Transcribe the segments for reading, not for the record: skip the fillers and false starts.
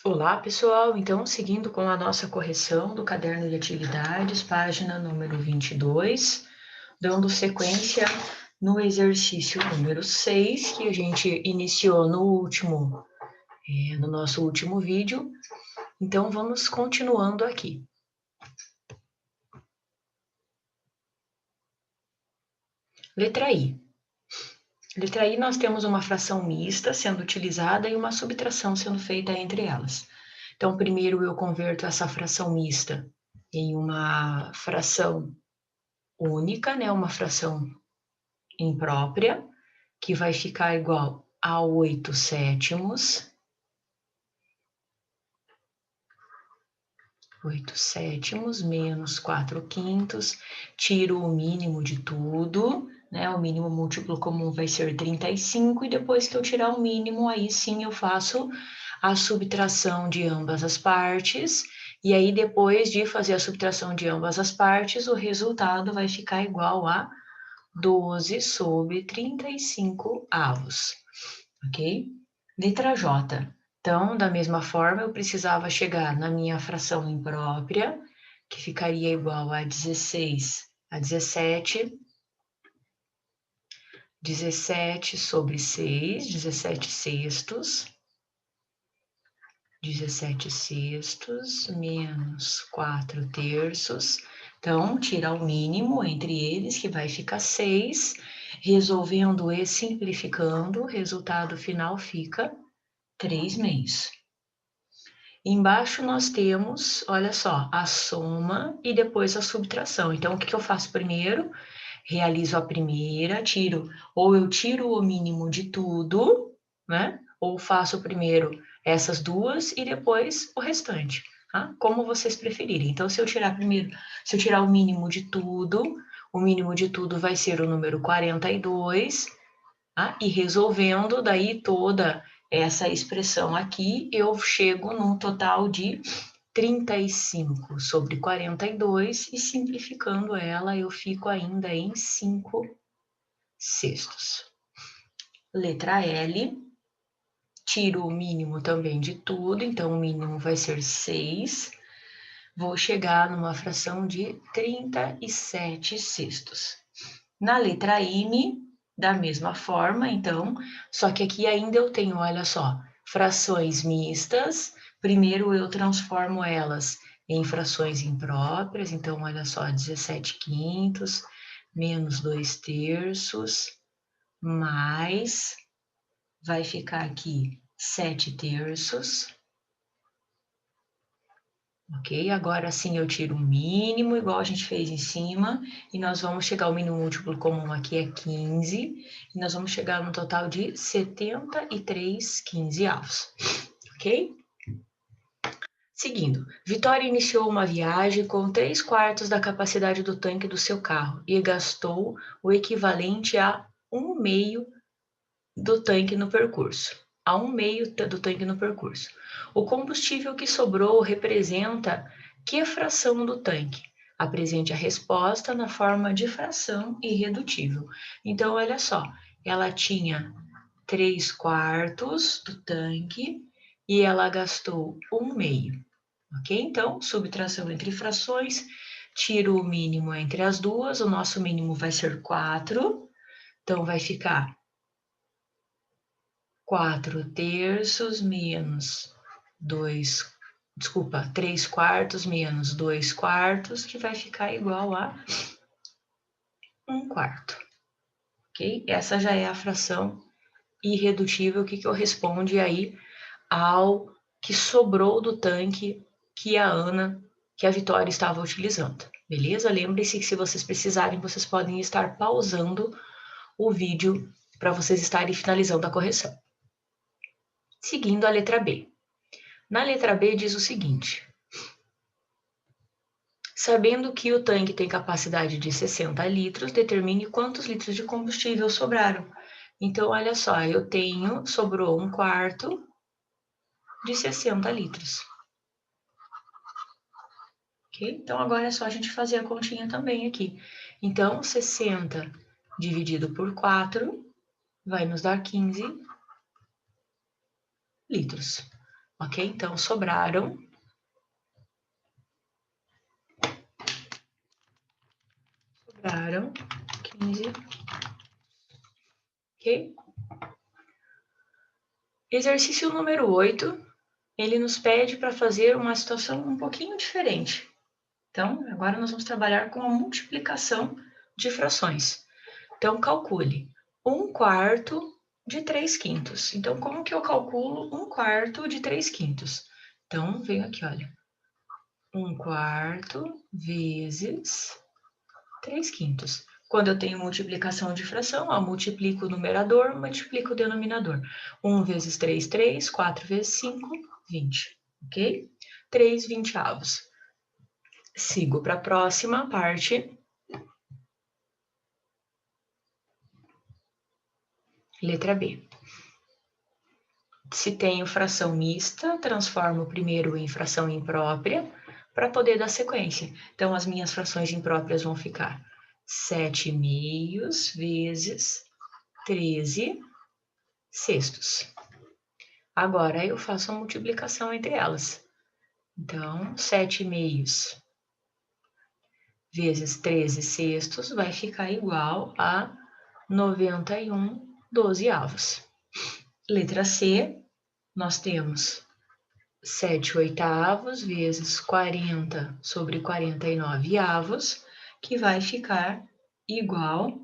Olá, pessoal! Então, seguindo com a nossa correção do caderno de atividades, página número 22, dando sequência no exercício número 6, que a gente iniciou no nosso último vídeo. Então, vamos continuando aqui. Letra I. Letra I, nós temos uma fração mista sendo utilizada e uma subtração sendo feita entre elas. Então, primeiro eu converto essa fração mista em uma fração única, né? Uma fração imprópria, que vai ficar igual a 8 sétimos. 8 sétimos menos 4 quintos, tiro o mínimo de tudo, né? O mínimo múltiplo comum vai ser 35, e depois que eu tirar o mínimo, aí sim eu faço a subtração de ambas as partes, e aí depois de fazer a subtração de ambas as partes, o resultado vai ficar igual a 12 sobre 35 avos, ok? Letra J. Então, da mesma forma, eu precisava chegar na minha fração imprópria, que ficaria igual a 16 a 17, 17 sobre 6, 17 sextos, 17 sextos menos 4 terços. Então, tirar o mínimo entre eles, que vai ficar 6. Resolvendo e simplificando, o resultado final fica 3 meios. Embaixo nós temos, olha só, a soma e depois a subtração. Então, o que eu faço primeiro? Realizo a primeira, ou eu tiro o mínimo de tudo, né? Ou faço primeiro essas duas e depois o restante, tá? Como vocês preferirem. Então, se eu tirar o mínimo de tudo, o mínimo de tudo vai ser o número 42, tá? E resolvendo daí toda essa expressão aqui, eu chego num total de 35 sobre 42, e simplificando ela, eu fico ainda em 5 sextos. Letra L, tiro o mínimo também de tudo, então o mínimo vai ser 6. Vou chegar numa fração de 37 sextos. Na letra M, da mesma forma, então, só que aqui ainda eu tenho, olha só, frações mistas. Primeiro eu transformo elas em frações impróprias, então, olha só, 17 quintos menos 2 terços, mais, vai ficar aqui 7 terços. Ok? Agora sim eu tiro o mínimo, igual a gente fez em cima, e nós vamos chegar ao mínimo múltiplo comum aqui é 15, e nós vamos chegar no total de 73 quinzeavos, ok? Seguindo, Vitória iniciou uma viagem com 3/4 da capacidade do tanque do seu carro e gastou o equivalente a 1/2 do tanque no percurso. A 1/2 do tanque no percurso. O combustível que sobrou representa que fração do tanque? Apresente a resposta na forma de fração irredutível. Então, olha só, ela tinha 3/4 do tanque e ela gastou 1/2. Ok? Então, subtração entre frações, tiro o mínimo entre as duas, o nosso mínimo vai ser 4, então vai ficar 4 terços menos 3/4 menos 2/4, que vai ficar igual a 1/4, ok? Essa já é a fração irredutível que corresponde aí ao que sobrou do tanque que a Vitória estava utilizando, beleza? Lembre-se que se vocês precisarem, vocês podem estar pausando o vídeo para vocês estarem finalizando a correção. Seguindo a letra B. Na letra B diz o seguinte: sabendo que o tanque tem capacidade de 60 litros, determine quantos litros de combustível sobraram. Então, olha só, sobrou 1/4 de 60 litros. Ok? Então, agora é só a gente fazer a continha também aqui. Então, 60 dividido por 4 vai nos dar 15 litros. ok? Então, sobraram 15, ok? Exercício número 8, ele nos pede para fazer uma situação um pouquinho diferente. Então, agora nós vamos trabalhar com a multiplicação de frações. Então, calcule 1/4 de 3/5. Então, como que eu calculo 1/4 de 3/5? Então, venho aqui, olha. 1/4 vezes 3/5. Quando eu tenho multiplicação de fração, ó, multiplico o numerador, multiplico o denominador. 1 vezes 3, 3. 4 vezes 5, 20. Ok? 3/20. Sigo para a próxima parte. Letra B. Se tenho fração mista, transformo primeiro em fração imprópria para poder dar sequência. Então, as minhas frações impróprias vão ficar 7/2 vezes 13/6. Agora, eu faço a multiplicação entre elas. Então, 7/2 vezes 13/6 vai ficar igual a 91/12. Letra C, nós temos 7/8 vezes 40 sobre 49/avos, que vai ficar igual,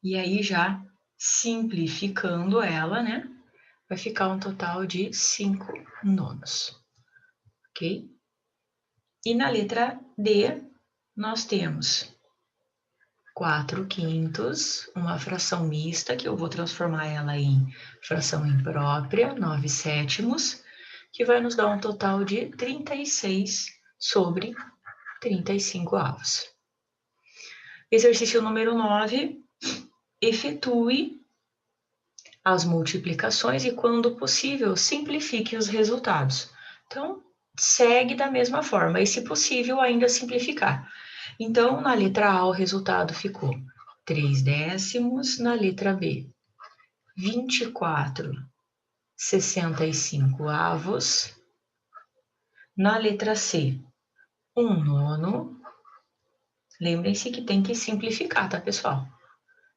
e aí já simplificando ela, né? Vai ficar um total de 5/9, ok? E na letra D, nós temos 4/5, uma fração mista, que eu vou transformar ela em fração imprópria, 9/7, que vai nos dar um total de 36 sobre 35/avos. Exercício número 9, efetue as multiplicações e, quando possível, simplifique os resultados. Então, segue da mesma forma e, se possível, ainda simplificar. Então, na letra A, o resultado ficou 3/10, na letra B, 24/65, na letra C, 1/9. Lembrem-se que tem que simplificar, tá, pessoal?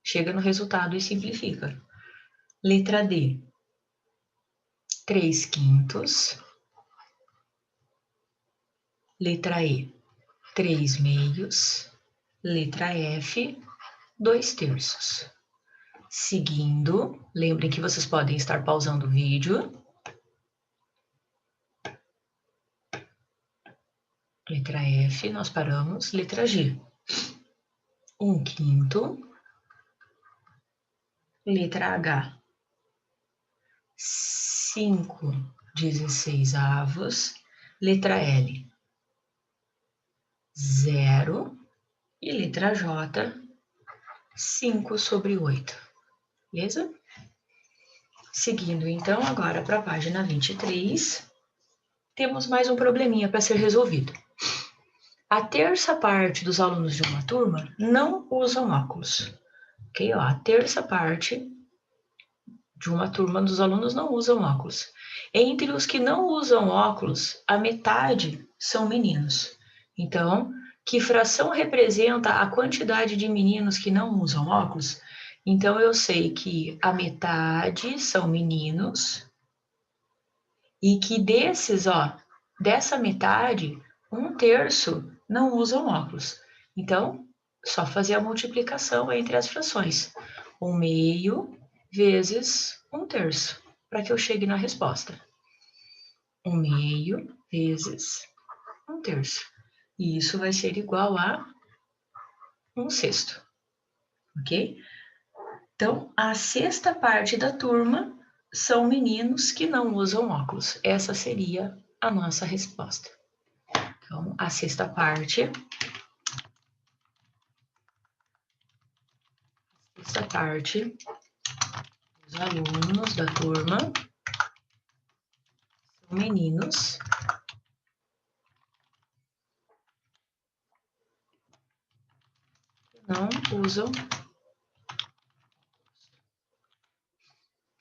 Chega no resultado e simplifica. Letra D, 3/5. Letra E, 3/2. Letra F, 2/3. Seguindo, lembrem que vocês podem estar pausando o vídeo. Letra F, nós paramos. Letra G, 1/5. Letra H, 5/16. Letra L, 0. E letra J, 5/8. Beleza? Seguindo, então, agora para a página 23, temos mais um probleminha para ser resolvido. A terça parte dos alunos de uma turma não usam óculos. Ok? Ó, a terça parte de uma turma dos alunos não usam óculos. Entre os que não usam óculos, a metade são meninos. Então, que fração representa a quantidade de meninos que não usam óculos? Então, eu sei que a metade são meninos e que desses, ó, dessa metade, 1/3 não usam óculos. Então, só fazer a multiplicação entre as frações. 1/2 vezes 1/3, para que eu chegue na resposta. 1/2 vezes 1/3. E isso vai ser igual a 1/6, ok? Então, a sexta parte da turma são meninos que não usam óculos. Essa seria a nossa resposta. Então, a sexta parte dos alunos da turma são meninos que não usam.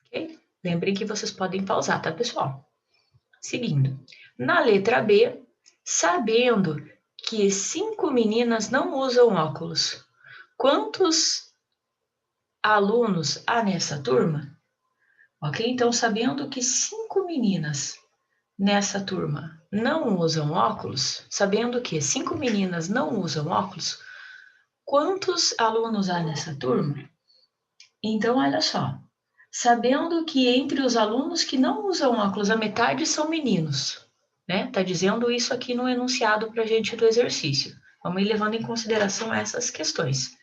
Ok? Lembrem que vocês podem pausar, tá, pessoal? Seguindo. Na letra B, sabendo que 5 meninas não usam óculos, quantos alunos há nessa turma? Ok? Então, sabendo que 5 meninas nessa turma não usam óculos, sabendo que 5 meninas não usam óculos, quantos alunos há nessa turma? Então, olha só. Sabendo que entre os alunos que não usam óculos, a metade são meninos, né? Tá dizendo isso aqui no enunciado para a gente do exercício. Vamos ir levando em consideração essas questões.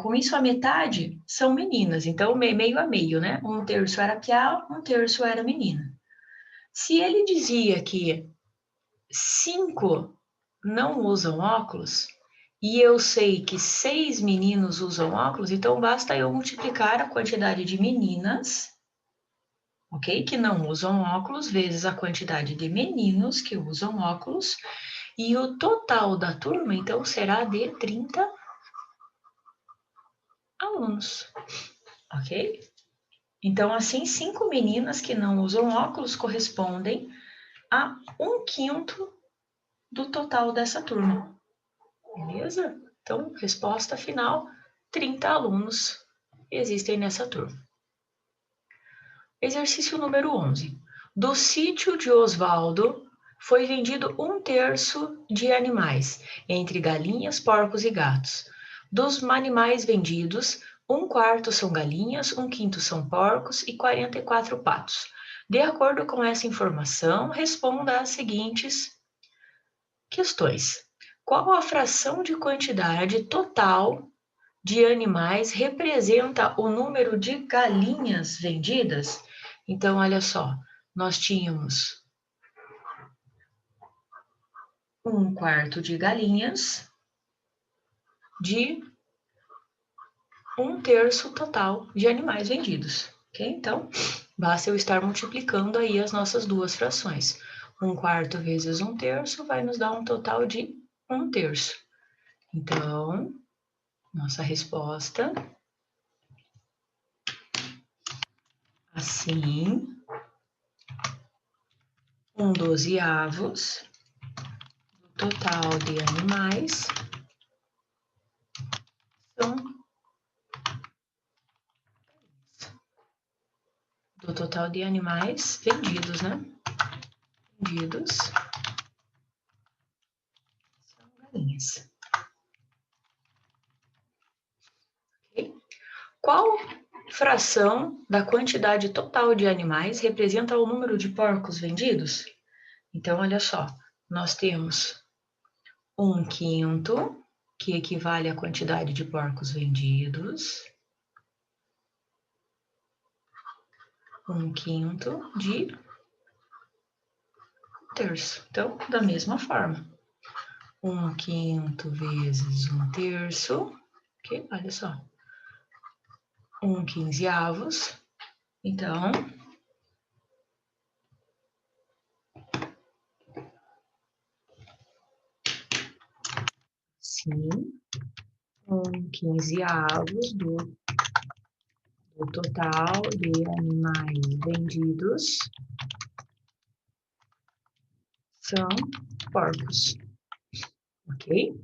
Com isso, a metade são meninas, então meio a meio, né? Um terço era piá, um terço era menina. Se ele dizia que 5 não usam óculos, e eu sei que 6 meninos usam óculos, então basta eu multiplicar a quantidade de meninas, ok? Que não usam óculos, vezes a quantidade de meninos que usam óculos, e o total da turma, então, será de 30 alunos, ok? Então, assim, 5 meninas que não usam óculos correspondem a 1/5 do total dessa turma, beleza? Então, resposta final, 30 alunos existem nessa turma. Exercício número 11. Do sítio de Osvaldo foi vendido 1/3 de animais, entre galinhas, porcos e gatos. Dos animais vendidos, 1/4 são galinhas, 1/5 são porcos e 44 patos. De acordo com essa informação, responda às seguintes questões. Qual a fração de quantidade total de animais representa o número de galinhas vendidas? Então, olha só, nós tínhamos 1/4 de galinhas de 1/3 total de animais vendidos, ok? Então, basta eu estar multiplicando aí as nossas duas frações. 1/4 vezes 1/3 vai nos dar um total de 1/3. Então, nossa resposta, assim, 1/12 do total de animais são do total de animais vendidos, né? Vendidos são galinhas. Okay? Qual fração da quantidade total de animais representa o número de porcos vendidos? Então, olha só, nós temos 1/5, que equivale à quantidade de porcos vendidos. 1/5 de 1/3. Então, da mesma forma, 1/5 vezes 1/3, ok? Olha só, 1/15. Então, sim, 1/15 do total de animais vendidos são porcos, ok?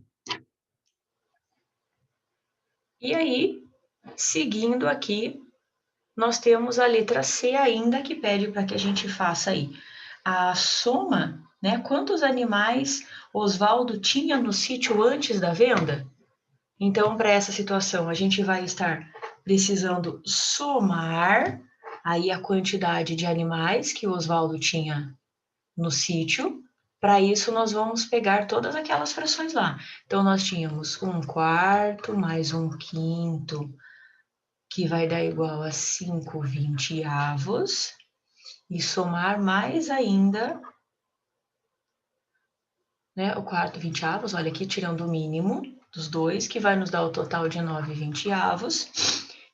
E aí, seguindo aqui, nós temos a letra C ainda, que pede para que a gente faça aí a soma, né? Quantos animais Osvaldo tinha no sítio antes da venda? Então, para essa situação, a gente vai estar precisando somar aí a quantidade de animais que o Osvaldo tinha no sítio. Para isso, nós vamos pegar todas aquelas frações lá. Então, nós tínhamos 1/4 mais 1/5, que vai dar igual a 5/20, e somar mais ainda, né, o 4/20, olha aqui, tirando o mínimo dos dois, que vai nos dar o total de 9/20.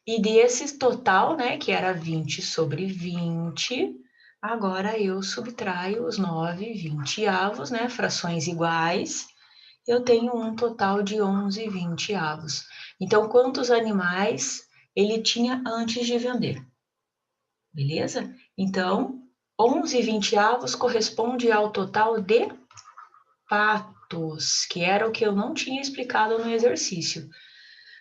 E desse total, né, que era 20/20, agora eu subtraio os 9/20, né, frações iguais, eu tenho um total de 11/20. Então, quantos animais ele tinha antes de vender? Beleza? Então, 11/20 corresponde ao total de patos, que era o que eu não tinha explicado no exercício.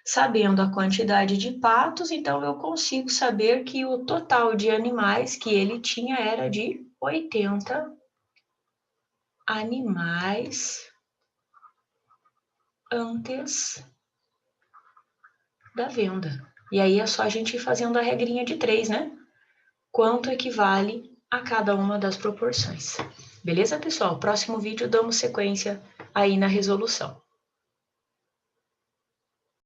Sabendo a quantidade de patos, então eu consigo saber que o total de animais que ele tinha era de 80 animais antes da venda. E aí é só a gente ir fazendo a regrinha de 3, né? Quanto equivale a cada uma das proporções. Beleza, pessoal? Próximo vídeo damos sequência aí na resolução.